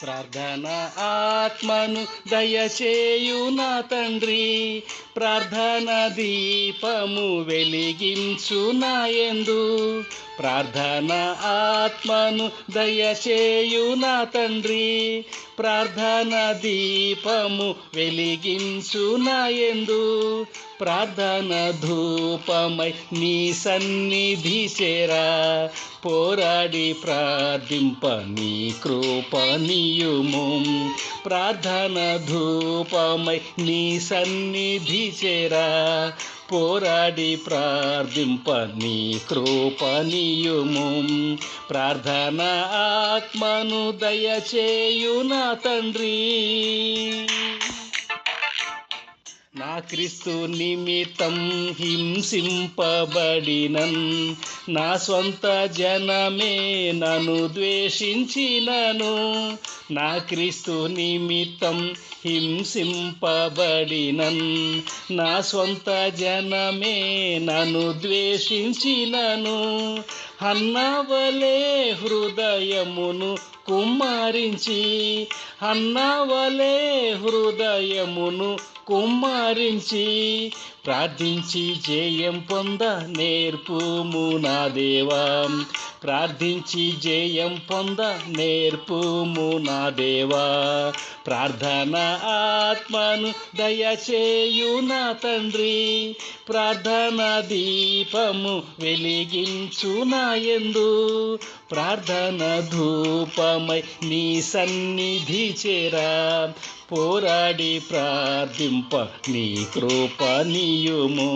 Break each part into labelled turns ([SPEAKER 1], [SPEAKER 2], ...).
[SPEAKER 1] ప్రార్థన ఆత్మను దయచేయు నా తండ్రి, ప్రార్థన దీపము వెలిగించు నాయందు. ప్రార్థన ఆత్మను దయచేయు నా తండ్రి, ప్రార్థన దీపము వెలిగించు నాయందు. ప్రార్థన ధూపమై నీ సన్నిధి చేరా, పోరాడి ప్రార్థింప నీ కృపనియుము. ప్రార్థన ధూపమై నీ సన్నిధి చేరా, పోరాడి ప్రార్థింప నీ కృపనియుము. ప్రార్థన ఆత్మను దయచేయు నా తండ్రి. నా క్రీస్తు నిమిత్తం హింసింపబడినన్, నా స్వంత జనమే నన్ను ద్వేషించినను. నా క్రీస్తు నిమిత్తం హింసింపబడినన్, నా స్వంత జనమే నన్ను ద్వేషించినను. హన్నవలే హృదయమును కుమ్మరించి, హన్నవలే హృదయమును కుమ్మరించి, ప్రార్థించి జయం పొంద నేర్పుము నా దేవా. ప్రార్థించి జయం పొంద నేర్పుము నా దేవా. ప్రార్థన ఆత్మను దయచేయు నా తండ్రి, ప్రార్థన దీపము వెలిగించు నాయందు. ప్రార్థన ధూపమై నీ సన్నిధి చేరా, పోరాడి ప్రార్థింప నీ కృపనియుము.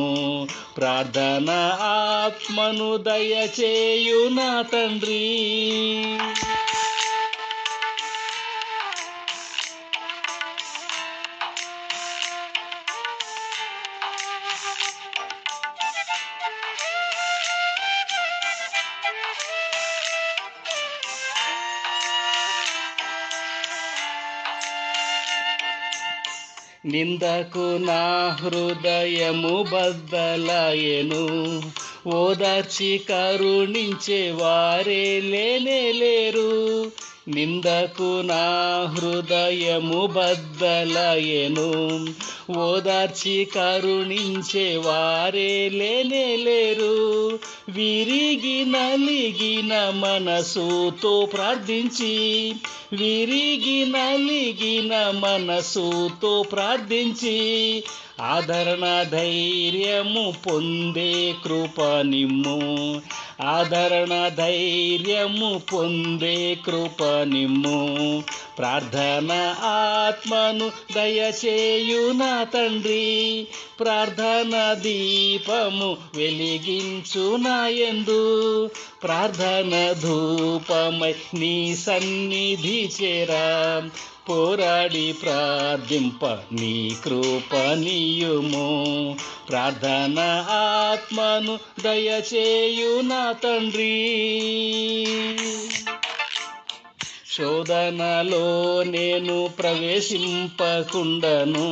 [SPEAKER 1] ప్రార్థన ఆత్మను దయచేయు నా తండ్రి. నిందకు నా హృదయము బద్దలయెను, ఓదార్చి కరుణించే వారే లేరు. నిందకు నా హృదయము బద్దలయెను, ఓదార్చి కరుణించే వారే లేరు. విరిగి నలిగిన మనసుతో ప్రార్థించి, విరిగి నలిగిన మనసుతో ప్రార్థించి, ఆదరణ ధైర్యము పొందే కృప నిమ్ము. ఆదరణ ధైర్యము పొందే కృప నిమ్ము. ప్రార్థన ఆత్మను దయచేయు నా తండ్రి, ప్రార్థన దీపము వెలిగించు నాయందు. ప్రార్థన ధూపమై నీ సన్నిధి చేరా, పోరాడి ప్రార్థింప నీ కృపనియుము. ప్రార్థన ఆత్మను దయచేయు నా తండ్రి. శోధనలో నేను ప్రవేశింపకుండను,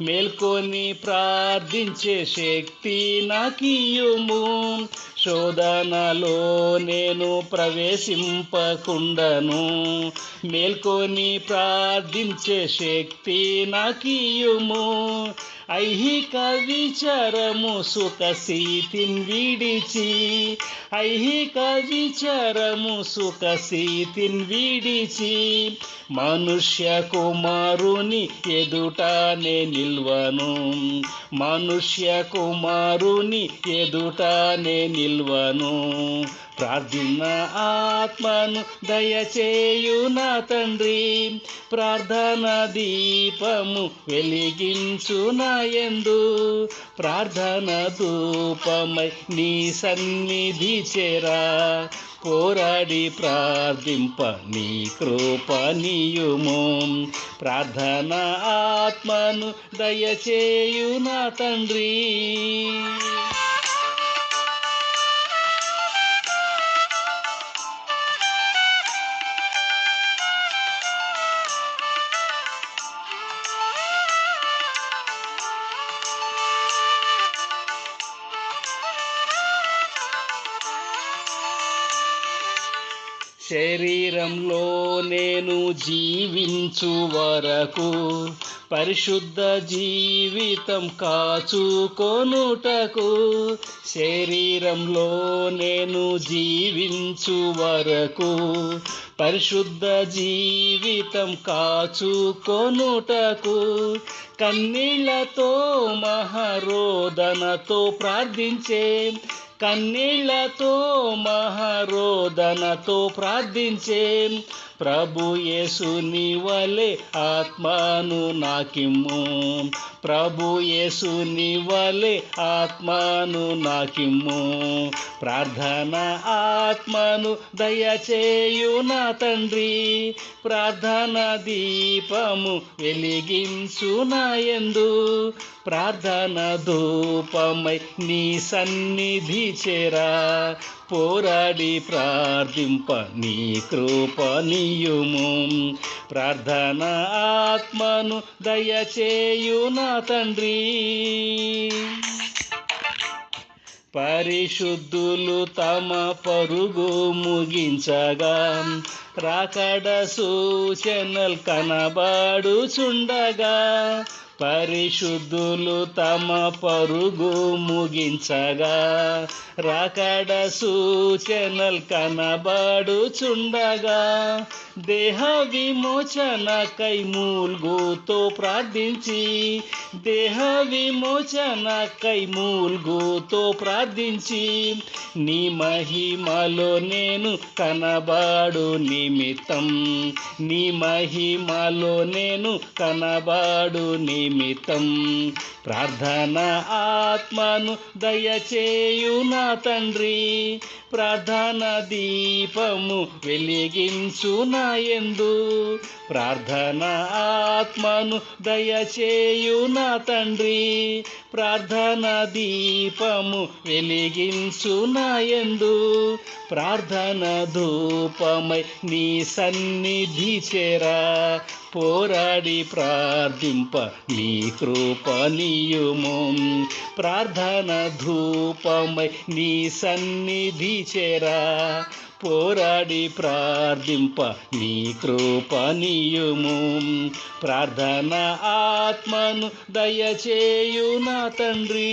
[SPEAKER 1] మేల్కొని ప్రార్థించే శక్తి నాకియుము. శోధనలో నేను ప్రవేశింపకుండను, మేల్కొని ప్రార్థించే శక్తి నాకియుము. ఐహిక విచారము సుఖస్థితిని విడిచి, ఐహిక విచారము సుఖస్థితిని విడిచి, మనుష్య కుమారుని ఎదుటనే నిల్వను. మనుష్య కుమారుని ఎదుటనే నిల్వను. ప్రార్థన ఆత్మను దయచేయు నా తండ్రి, ప్రార్థన దీపము వెలిగించు నాయందు. ప్రార్థన ధూపమై నీ సన్నిధి చేరా, పోరాడి ప్రార్థింప నీ కృపనియుము. ప్రార్థన ఆత్మను దయచేయు నా తండ్రి. శరీరంలో నేను జీవించు వరకు పరిశుద్ధ జీవితం కాచుకొనుటకు, శరీరంలో నేను జీవించు వరకు పరిశుద్ధ జీవితం కాచుకొనుటకు, కన్నీళ్లతో మహారోదనతో ప్రార్థించే, కన్నీళ్లతో మహారోదనతో ప్రార్థించే ప్రభు యేసుని వలె ఆత్మను నాకిమ్ము, ప్రభు యేసుని వలె ఆత్మను నాకిమ్ము. ప్రార్థన ఆత్మను దయచేయు నా తండ్రి, ప్రార్థన దీపము వెలిగించు నా యందు, ప్రార్థన ధూపమై నీ సన్నిధి చేరా, పోరాడి ప్రార్థింప నీ కృపనియుము. ప్రార్థన ఆత్మను దయచేయు నా తండ్రి. పరిశుద్ధులు తమ పరుగు ముగించగా, రాకడ సూచనలు కనబడుచుండగా, పరిశుద్ధులు తమ పరుగు ముగించగా, రాకడ సూచనలు కనబడుచుండగా, దేహ విమోచనకై మూల్గుతో ప్రార్థించి, దేహ విమోచనకై మూల్గుతో ప్రార్థించి, నీ మహిమలో నేను కనబడు నిమిత్తం, నీ మహిమలో నేను కనబడు నిమిత్తం, ప్రార్థన ఆత్మను దయచేయు నా తండ్రి, ప్రార్థన దీపము వెలిగించు నా యందు, ప్రార్థన ఆత్మను దయచేయు నా తండ్రి, ప్రార్థన దీపము వెలిగించు నా యందు, ప్రార్థన ధూపమై నీ సన్నిధి చేరా, పోరాడి ప్రార్థింప నీ కృపనియుము. ప్రార్థన ధూపమై నీ సన్నిధి చేరా, పోరాడి ప్రార్థింప నీ కృపనియుము. ప్రార్థన ఆత్మను దయచేయు నా తండ్రి.